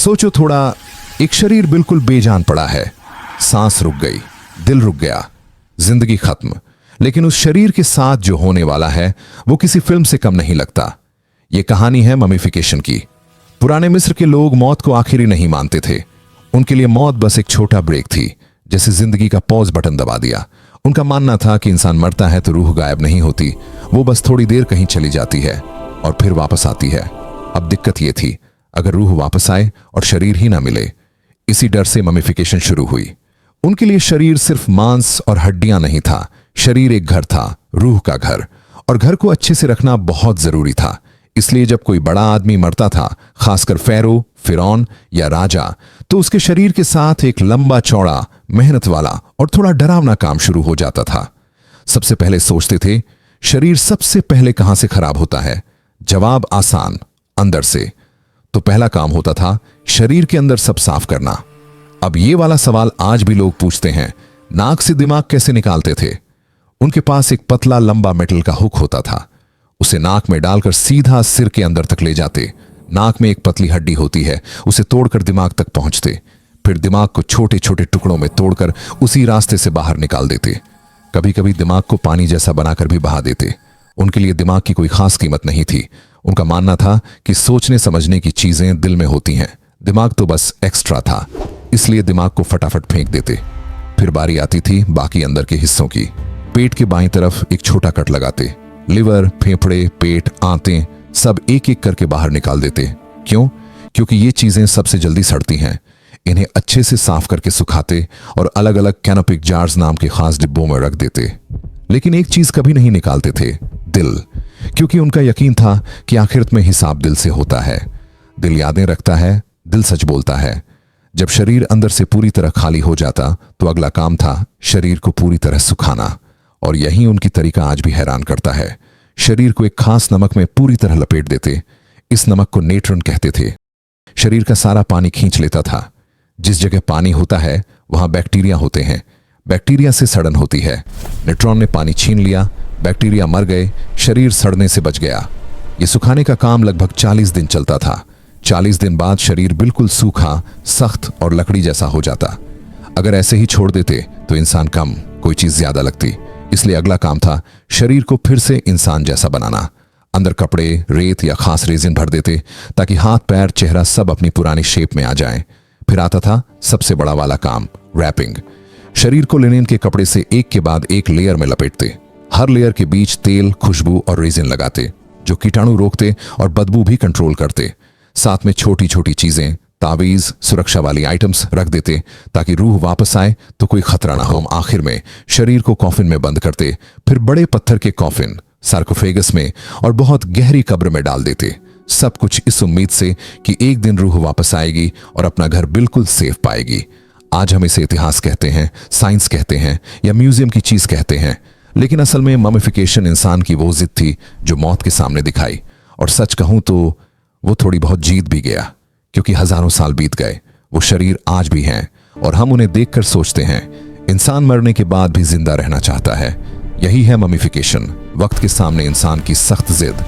सोचो थोड़ा, एक शरीर बिल्कुल बेजान पड़ा है, सांस रुक गई, दिल रुक गया, जिंदगी खत्म। लेकिन उस शरीर के साथ जो होने वाला है वो किसी फिल्म से कम नहीं लगता। यह कहानी है ममिफिकेशन की। पुराने मिस्र के लोग मौत को आखिरी नहीं मानते थे। उनके लिए मौत बस एक छोटा ब्रेक थी, जैसे जिंदगी का पॉज बटन दबा दिया। उनका मानना था कि इंसान मरता है तो रूह गायब नहीं होती, वो बस थोड़ी देर कहीं चली जाती है और फिर वापस आती है। अब दिक्कत यह थी, अगर रूह वापस आए और शरीर ही ना मिले। इसी डर से ममिफिकेशन शुरू हुई। उनके लिए शरीर सिर्फ मांस और हड्डियां नहीं था, शरीर एक घर था, रूह का घर। और घर को अच्छे से रखना बहुत जरूरी था। इसलिए जब कोई बड़ा आदमी मरता था, खासकर फेरो, फिरौन या राजा, तो उसके शरीर के साथ एक लंबा चौड़ा, मेहनत वाला और थोड़ा डरावना काम शुरू हो जाता था। सबसे पहले सोचते थे, शरीर सबसे पहले कहां से खराब होता है? जवाब आसान, अंदर से। तो पहला काम होता था शरीर के अंदर सब साफ करना। अब ये वाला सवाल आज भी लोग पूछते हैं, नाक से दिमाग कैसे निकालते थे? उनके पास एक पतला लंबा मेटल का हुक होता था। उसे नाक में डालकर सीधा सिर के अंदर तक ले जाते। नाक में एक पतली हड्डी होती है, उसे तोड़कर दिमाग तक पहुंचते। फिर दिमाग को छोटे छोटे टुकड़ों में तोड़कर उसी रास्ते से बाहर निकाल देते। कभी कभी दिमाग को पानी जैसा बनाकर भी बहा देते। उनके लिए दिमाग की कोई खास कीमत नहीं थी। उनका मानना था कि सोचने समझने की चीजें दिल में होती हैं, दिमाग तो बस एक्स्ट्रा था, इसलिए दिमाग को फटाफट फेंक देते। फिर बारी आती थी बाकी अंदर के हिस्सों की। पेट के बाईं तरफ एक छोटा कट लगाते। लिवर, फेफड़े, पेट, आंतें सब एक एक करके बाहर निकाल देते। क्यों? क्योंकि ये चीजें सबसे जल्दी सड़ती हैं। इन्हें अच्छे से साफ करके सुखाते और अलग अलग कैनोपिक जार्स नाम के खास डिब्बों में रख देते। लेकिन एक चीज कभी नहीं निकालते थे, दिल। क्योंकि उनका यकीन था कि आखिरत में हिसाब दिल से होता है। दिल यादें रखता है, दिल सच बोलता है। जब शरीर अंदर से पूरी तरह खाली हो जाता तो अगला काम था शरीर को पूरी तरह सुखाना। और यही उनकी तरीका आज भी हैरान करता है। शरीर को एक खास नमक में पूरी तरह लपेट देते। इस नमक को नेट्रॉन कहते थे। शरीर का सारा पानी खींच लेता था। जिस जगह पानी होता है वहां बैक्टीरिया होते हैं। बैक्टीरिया से सड़न होती है। नेट्रॉन ने पानी छीन लिया, बैक्टीरिया मर गए, शरीर सड़ने से बच गया। यह सुखाने का काम लगभग 40 दिन चलता था। 40 दिन बाद शरीर बिल्कुल सूखा, सख्त और लकड़ी जैसा हो जाता। अगर ऐसे ही छोड़ देते तो इंसान कम, कोई चीज ज्यादा लगती। इसलिए अगला काम था शरीर को फिर से इंसान जैसा बनाना। अंदर कपड़े, रेत या खास रेजिन भर देते ताकि हाथ, पैर, चेहरा सब अपनी पुरानी शेप में आ जाएं। फिर आता था सबसे बड़ा वाला काम, रैपिंग। शरीर को लिनेन के कपड़े से एक के बाद एक लेयर में लपेटते। हर लेयर के बीच तेल, खुशबू और रेजिन लगाते, जो कीटाणु रोकते और बदबू भी कंट्रोल करते। साथ में छोटी छोटी चीजें, तावीज, सुरक्षा वाली आइटम्स रख देते ताकि रूह वापस आए तो कोई खतरा ना हो। आखिर में शरीर को कॉफिन में बंद करते, फिर बड़े पत्थर के कॉफिन, सार्कोफेगस में और बहुत गहरी कब्र में डाल देते। सब कुछ इस उम्मीद से कि एक दिन रूह वापस आएगी और अपना घर बिल्कुल सेफ पाएगी। आज हम इसे इतिहास कहते हैं, साइंस कहते हैं या म्यूजियम की चीज कहते हैं, लेकिन असल में ममिफिकेशन इंसान की वो जिद थी जो मौत के सामने दिखाई। और सच कहूं तो वो थोड़ी बहुत जीत भी गया, क्योंकि हजारों साल बीत गए, वो शरीर आज भी हैं और हम उन्हें देखकर सोचते हैं इंसान मरने के बाद भी जिंदा रहना चाहता है। यही है ममिफिकेशन, वक्त के सामने इंसान की सख्त जिद।